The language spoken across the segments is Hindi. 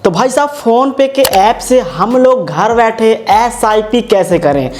तो भाई साहब फ़ोन पे के ऐप से हम लोग घर बैठे SIP कैसे करें।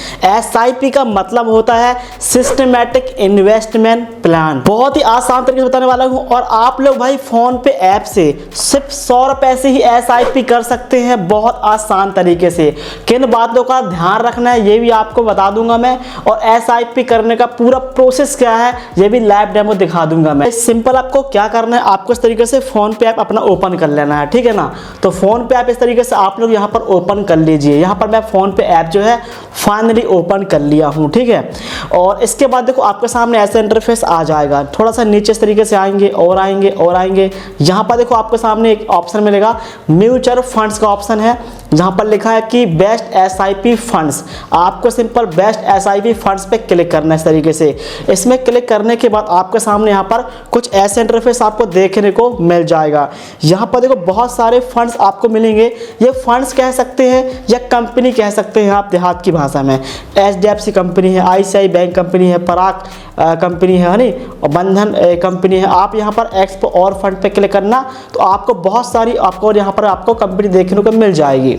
SIP का मतलब होता है सिस्टमेटिक इन्वेस्टमेंट प्लान। बहुत ही आसान तरीके से बताने वाला हूँ और आप लोग भाई फ़ोन पे ऐप से सिर्फ 100 रुपये से ही SIP कर सकते हैं बहुत आसान तरीके से। किन बातों का ध्यान रखना है ये भी आपको बता दूंगा मैं, और SIP करने का पूरा प्रोसेस क्या है ये भी लाइव डेमो दिखा दूंगा मैं। सिंपल आपको क्या करना है, आपको इस तरीके से फ़ोन पे ऐप अपना ओपन कर लेना है, ठीक है ना। तो फ़ोन पे ऐप इस तरीके से आप लोग यहाँ पर ओपन कर लीजिए। यहाँ पर मैं फ़ोन पे ऐप जो है फाइनली ओपन कर लिया हूँ, ठीक है। और इसके बाद देखो आपके सामने ऐसा इंटरफेस आ जाएगा। थोड़ा सा नीचे इस तरीके से आएंगे और आएंगे और आएंगे। यहाँ पर देखो आपके सामने एक ऑप्शन मिलेगा, म्यूचुअल फंड्स का ऑप्शन है, जहाँ पर लिखा है कि बेस्ट SIP फंड्स। आपको सिंपल बेस्ट SIP फंड्स पे क्लिक करना है इस तरीके से। इसमें क्लिक करने के बाद आपके सामने यहाँ पर कुछ ऐसे इंटरफेस आपको देखने को मिल जाएगा। यहाँ पर देखो बहुत सारे फंड्स आपको मिलेंगे। ये फंड्स कह सकते हैं या कंपनी कह सकते हैं आप देहात की भाषा में। HDFC कंपनी है, ICICI बैंक कंपनी है, पराग कंपनी है नहीं, और बंधन कंपनी है। आप यहाँ पर एक्सपो और फंड पे क्लिक करना तो आपको बहुत सारी आपको यहाँ पर आपको कंपनी देखने को मिल जाएगी।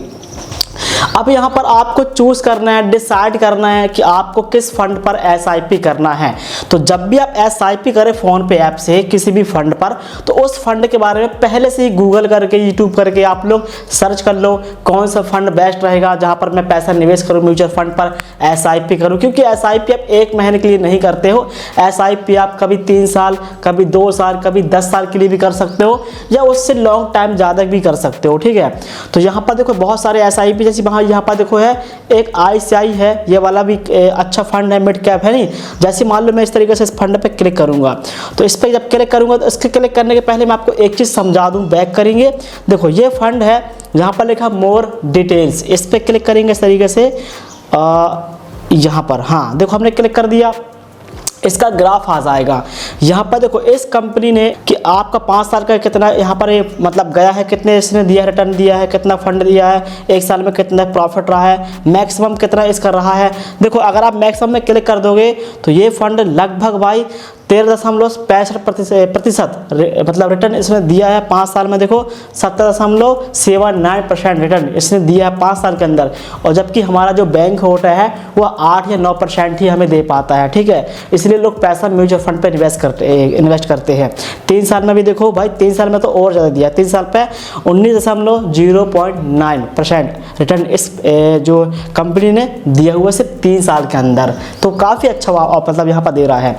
अब यहाँ पर आपको चूज़ करना है, डिसाइड करना है कि आपको किस फंड पर SIP करना है। तो जब भी आप SIP करें फ़ोन पे ऐप से किसी भी फंड पर, तो उस फंड के बारे में पहले से ही गूगल करके यूट्यूब करके आप लोग सर्च कर लो कौन सा फंड बेस्ट रहेगा जहाँ पर मैं पैसा निवेश करूँ, म्यूचुअल फंड पर SIP करूँ। क्योंकि SIP आप 1 महीने के लिए नहीं करते हो, SIP आप कभी 3 साल, कभी 2 साल, कभी 10 साल के लिए भी कर सकते हो, या उससे लॉन्ग टाइम ज़्यादा भी कर सकते हो, ठीक है। तो यहाँ पर देखो बहुत सारे SIP, जैसे यहाँ पर देखो है एक ICICI है, ये वाला भी अच्छा फंड है, मिड कैप है नहीं। जैसे मान लो मैं इस तरीके से इस फंड पे क्लिक करूंगा, तो इस पर जब क्लिक करूंगा तो इसके क्लिक करने के पहले मैं आपको एक चीज़ समझा दूं, बैक करेंगे। देखो ये फंड है, यहाँ पर लिखा मोर डिटेल्स, इस पर क्लिक करेंगे इस तरीके से। यहाँ पर हाँ देखो हमने क्लिक कर दिया, इसका ग्राफ आ जाएगा। यहाँ पर देखो इस कंपनी ने कि आपका 5 साल का कितना यहाँ पर मतलब गया है, कितने इसने दिया, रिटर्न दिया है, कितना फंड दिया है, 1 साल में कितना प्रॉफिट रहा है, मैक्सिमम कितना इसका रहा है। देखो अगर आप मैक्सिमम में क्लिक कर दोगे तो ये फंड लगभग भाई 13.65% मतलब रिटर्न इसने दिया है 5 साल में। देखो 70.79% रिटर्न इसने दिया है 5 साल के अंदर, और जबकि हमारा जो बैंक होता है वो 8 या 9% ही हमें दे पाता है, ठीक है। इसलिए लोग पैसा म्यूचुअल फंड पे इन्वेस्ट करते हैं। 3 साल में भी देखो भाई 3 साल में तो और ज़्यादा दिया, 3 साल पे 19.09% रिटर्न इस जो कंपनी ने दिया हुआ सिर्फ 3 साल के अंदर, तो काफ़ी अच्छा मतलब यहाँ पर दे रहा है।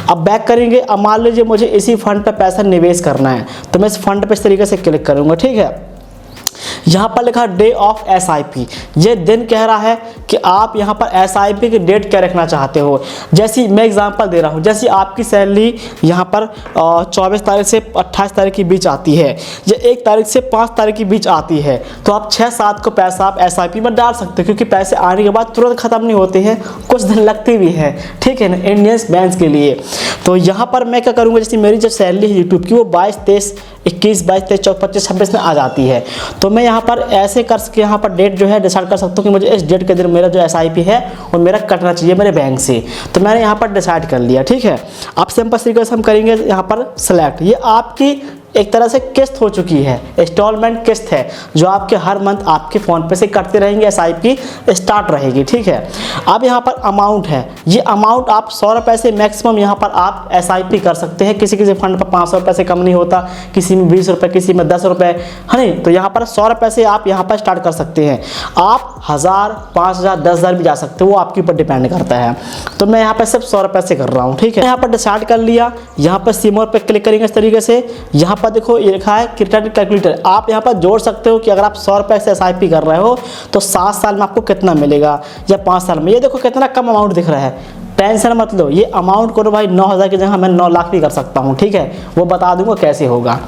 अब बैक करेंगे, अब मान लीजिए मुझे इसी फंड पे पैसा निवेश करना है, तो मैं इस फंड पे इस तरीके से क्लिक करूंगा, ठीक है। यहाँ पर लिखा डे ऑफ SIP, ये दिन कह रहा है कि आप यहाँ पर SIP की डेट क्या रखना चाहते हो। जैसी मैं एग्जांपल दे रहा हूँ, जैसी आपकी सैलरी यहाँ पर 24 तारीख से 28 तारीख के बीच आती है, या 1 तारीख से 5 तारीख के बीच आती है, तो आप 6-7 को पैसा आप SIP में डाल सकते हो, क्योंकि पैसे आने के बाद तुरंत ख़त्म नहीं होते हैं, कुछ दिन लगते भी हैं, ठीक है ना, इंडियन बैंक के लिए। तो यहाँ पर मैं क्या करूँगा, जैसे मेरी जो सैलरी है यूट्यूब की वो 22, 23, 21, 22, 23, 24, 25, 26 में आ जाती है, तो मैं यहाँ पर ऐसे कर सके यहाँ पर डेट जो है डिसाइड कर सकता हूँ कि मुझे इस डेट के दिन मेरा जो SIP है वो मेरा कटना चाहिए मेरे बैंक से। तो मैंने यहाँ पर डिसाइड कर लिया, ठीक है। अब सिंपल तरीके से हम करेंगे यहाँ पर सेलेक्ट। ये आपकी एक तरह से किस्त हो चुकी है, इंस्टॉलमेंट किस्त है, जो आपके हर मंथ आपके फ़ोन पे से कटते रहेंगे, SIP स्टार्ट रहेगी, ठीक है। अब यहाँ पर अमाउंट है, ये अमाउंट आप 100 रुपये से मैक्सिमम यहाँ पर आप SIP कर सकते हैं। किसी किसी फंड पर 500 रुपये से कम नहीं होता, किसी में 20 रुपये, किसी में 10 रुपये, है नहीं। तो यहाँ पर 100 रुपये से आप यहाँ पर स्टार्ट कर सकते हैं। आप 1000, 5000, 10,000 भी जा सकते हो, वो आपके ऊपर डिपेंड करता है। तो मैं यहाँ पर सिर्फ 100 रुपये से कर रहा हूँ, ठीक है। यहाँ पर डिसाइड कर लिया, यहाँ पर सिमोर पर क्लिक करेंगे इस तरीके से। यहाँ पर देखो ये लिखा है रिटर्न कैलकुलेटर, आप यहाँ पर जोड़ सकते हो कि अगर आप 100 रुपये से SIP कर रहे हो तो 7 साल में आपको कितना मिलेगा, या 5 साल में। ये देखो कितना कम अमाउंट दिख रहा है, टेंशन मत लो, ये अमाउंट करो भाई 9,000 की जगह मैं 9 लाख भी कर सकता हूँ, ठीक है, वो बता दूंगा कैसे होगा।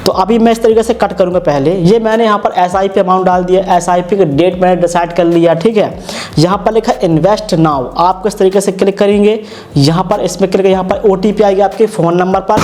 तो अभी मैं इस तरीके से कट करूँगा। पहले ये मैंने यहाँ पर SIP अमाउंट डाल दिया, SIP की डेट मैंने डिसाइड कर लिया, ठीक है। यहाँ पर लिखा इन्वेस्ट नाउ, आपको इस तरीके से क्लिक करेंगे, यहाँ पर इसमें क्लिक, यहाँ पर OTP आएगी आपके फ़ोन नंबर पर।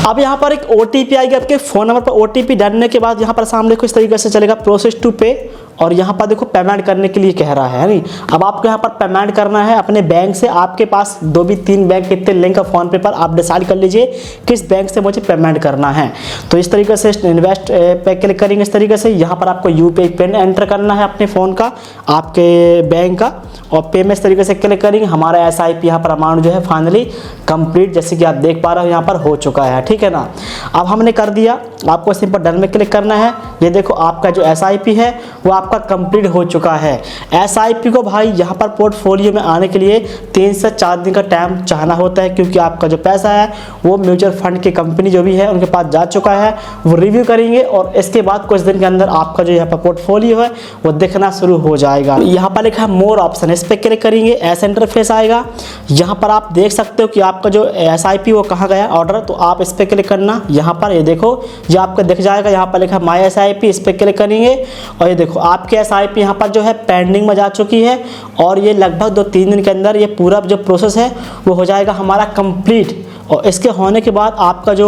अब यहाँ पर एक OTP आएगी आपके फ़ोन नंबर पर। OTP डालने के बाद यहाँ पर सामने कुछ तरीके से चलेगा प्रोसेस टू पे, और यहाँ पर देखो पेमेंट करने के लिए कह रहा है नहीं। अब आपको यहाँ पर पेमेंट करना है अपने बैंक से। आपके पास 2 भी 3 बैंक कितने लिंक है फोन पे पर, आप डिसाइड कर लीजिए किस बैंक से मुझे पेमेंट करना है। तो इस तरीके से इन्वेस्ट पे क्लिक करेंगे। इस तरीके से यहाँ पर आपको यूपीआई पिन एंटर करना है अपने फ़ोन का, आपके बैंक का, और पे में इस तरीके से क्लिक करेंगे। हमारा SIP यहाँ पर अमाउंट जो है फाइनली कंप्लीट, जैसे कि आप देख पा रहे हो यहाँ पर हो चुका है, ठीक है ना। अब हमने कर दिया, आपको सिंपल डन में क्लिक करना है। ये देखो आपका जो SIP है वो आपका कंप्लीट हो चुका है। SIP को भाई यहाँ पर पोर्टफोलियो में आने के लिए 3 से 4 दिन का टाइम चाहना होता है, क्योंकि आपका जो पैसा है वो म्यूचुअल फंड की कंपनी जो भी है उनके पास जा चुका है, वो रिव्यू करेंगे और इसके बाद कुछ दिन के अंदर आपका जो यहाँ पर पोर्टफोलियो है वो दिखना शुरू हो जाएगा। यहाँ पर लिखा है मोर ऑप्शन, इस पर क्लिक करेंगे, ऐसा इंटरफेस आएगा। यहाँ पर आप देख सकते हो कि आपका जो SIP वो कहाँ गया ऑर्डर, तो आप इस पर क्लिक करना। यहाँ पर ये देखो ये आपको दिख जाएगा, यहाँ पर लिखा माई SIP, इस पर क्लिक करेंगे और ये देखो आपके SIP यहाँ पर जो है पेंडिंग में जा चुकी है और ये लगभग 2-3 दिन के अंदर ये पूरा जो प्रोसेस है वो हो जाएगा हमारा कंप्लीट। और इसके होने के बाद आपका जो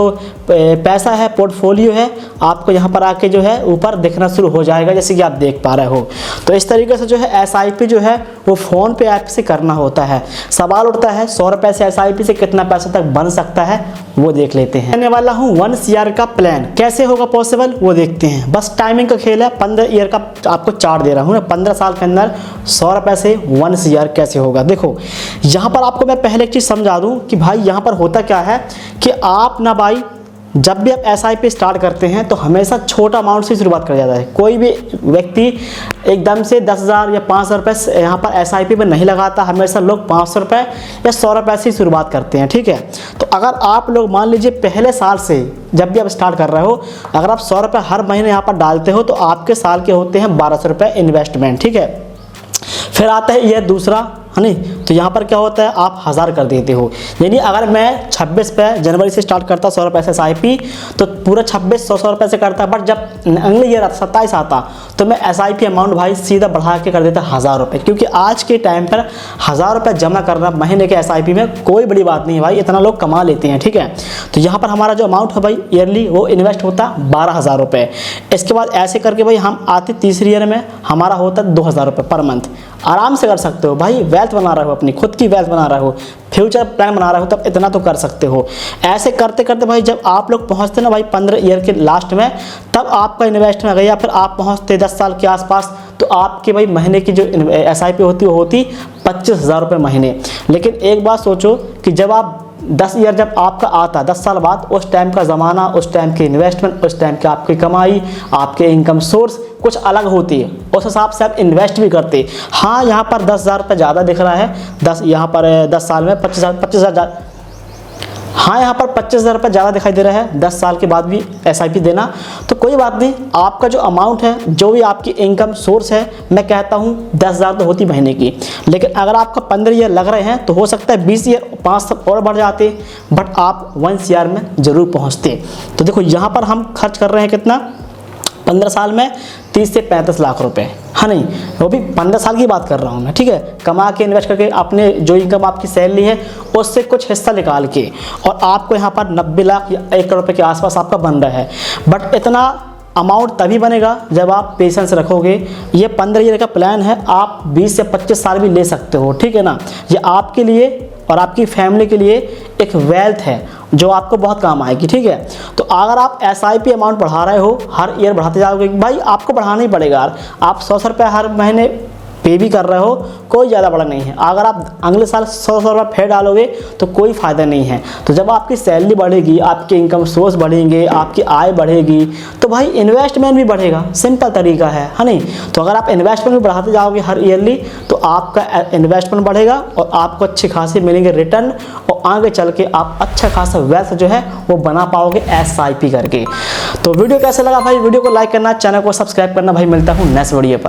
पैसा है पोर्टफोलियो है आपको यहाँ पर आके जो है ऊपर दिखना शुरू हो जाएगा, जैसे कि आप देख पा रहे हो। तो इस तरीके से जो है SIP जो है वो फ़ोन पे ऐप से करना होता है। सवाल उठता है 100 रुपये से SIP से कितना पैसा तक बन सकता है, वो देख लेते हैं। कहने वाला हूँ 1 CR का प्लान कैसे होगा पॉसिबल, वो देखते हैं। बस टाइमिंग का खेल है, 15 ईयर का आपको चार्ट दे रहा हूँ ना, 15 साल के अंदर 100 रुपये से 1 CR कैसे होगा। देखो यहाँ पर आपको मैं पहले एक चीज़ समझा दूँ कि भाई यहाँ पर होता क्या है कि आप ना भाई जब भी आप SIP स्टार्ट करते हैं तो हमेशा छोटा अमाउंट से शुरुआत कर जाता है। कोई भी व्यक्ति एकदम से 10,000 या 5,000 रुपये यहाँ पर SIP में नहीं लगाता, हमेशा लोग 500 रुपये या 100 रुपये से शुरुआत करते हैं, ठीक है। तो अगर आप लोग मान लीजिए पहले साल से जब भी आप स्टार्ट कर रहे हो, अगर आप 100 रुपये हर महीने यहाँ पर डालते हो तो आपके साल के होते हैं 1,200 रुपये इन्वेस्टमेंट, ठीक है। फिर आता है ईयर दूसरा, है नहीं, तो यहाँ पर क्या होता है आप 1000 कर देते हो। यानी अगर मैं 26 पे जनवरी से स्टार्ट करता 100 रुपये से SIP तो पूरा 26 100 रुपये से करता, बट जब अगले ईयर 27 आता तो मैं SIP अमाउंट भाई सीधा बढ़ा के कर देता 1000 रुपये, क्योंकि आज के टाइम पर 1000 रुपये जमा करना महीने के SIP में कोई बड़ी बात नहीं है भाई, इतना लोग कमा लेते हैं, ठीक है। तो यहाँ पर हमारा जो अमाउंट है भाई ईयरली वो इन्वेस्ट होता 12,000 रुपये। इसके बाद ऐसे करके भाई हम आते तीसरी ईयर में हमारा होता 2,000 रुपये पर मंथ। आराम से कर सकते हो भाई, वेल्थ बना रहे हो, अपनी खुद की वेल्थ बना रहे हो, फ्यूचर प्लान बना रहे हो, तब इतना तो कर सकते हो। ऐसे करते करते भाई जब आप लोग पहुंचते ना भाई 15 ईयर के लास्ट में, तब आपका इन्वेस्टमेंट गया, फिर आप पहुंचते 10 साल के आसपास तो आपके भाई महीने की जो SIP होती है वो होती 25,000 रुपये महीने। लेकिन एक बात सोचो कि जब आप 10 ईयर जब आपका आता 10 साल बाद, उस टाइम का ज़माना, उस टाइम की इन्वेस्टमेंट, उस टाइम की आपकी कमाई, आपके इनकम सोर्स कुछ अलग होती है, उस हिसाब से आप इन्वेस्ट भी करते। हाँ यहाँ पर 10,000 रुपये ज़्यादा दिख रहा है, 10 यहाँ पर 10 साल में 25,000 हाँ यहाँ पर 25,000 रुपये ज़्यादा दिखाई दे रहा है 10 साल के बाद भी SIP देना। तो कोई बात नहीं, आपका जो अमाउंट है, जो भी आपकी इनकम सोर्स है, मैं कहता हूँ 10,000 तो होती महीने की। लेकिन अगर आपका 15 ईयर लग रहे हैं तो हो सकता है 20 ईयर 5 साल और बढ़ जाते, बट आप 1 CR में ज़रूर पहुँचते। तो देखो यहाँ पर हम खर्च कर रहे हैं कितना 15 साल में 30 से 35 लाख रुपए, हाँ नहीं, वो भी 15 साल की बात कर रहा हूँ मैं, ठीक है। कमा के इन्वेस्ट करके आपने जो इनकम आपकी सैलरी है उससे कुछ हिस्सा निकाल के, और आपको यहाँ पर 90 लाख या 1 करोड़ रुपए के आसपास आपका बन रहा है। बट इतना अमाउंट तभी बनेगा जब आप पेशेंस रखोगे। ये 15 ईयर का प्लान है, आप 20 से 25 साल भी ले सकते हो, ठीक है ना। ये आपके लिए और आपकी फैमिली के लिए एक वेल्थ है जो आपको बहुत काम आएगी, ठीक है। तो अगर आप SIP अमाउंट बढ़ा रहे हो, हर ईयर बढ़ाते जाओगे भाई, आपको बढ़ाना ही पड़ेगा यार। आप 100 रुपये हर महीने पे भी कर रहे हो, कोई ज़्यादा बड़ा नहीं है। अगर आप अगले साल 100 रुपये फिर डालोगे तो कोई फ़ायदा नहीं है। तो जब आपकी सैलरी बढ़ेगी, आपके इनकम सोर्स बढ़ेंगे, आपकी आय बढ़ेगी, तो भाई इन्वेस्टमेंट भी बढ़ेगा। सिंपल तरीका है नहीं। तो अगर आप इन्वेस्टमेंट भी बढ़ाते जाओगे हर ईयरली तो आपका इन्वेस्टमेंट बढ़ेगा और आपको अच्छी खासी मिलेंगे रिटर्न, और आगे चल के आप अच्छा खासा वेल्थ जो है वो बना पाओगे SIP करके। तो वीडियो कैसा लगा भाई, वीडियो को लाइक करना, चैनल को सब्सक्राइब करना भाई। मिलता हूँ नेक्स्ट वीडियो पर।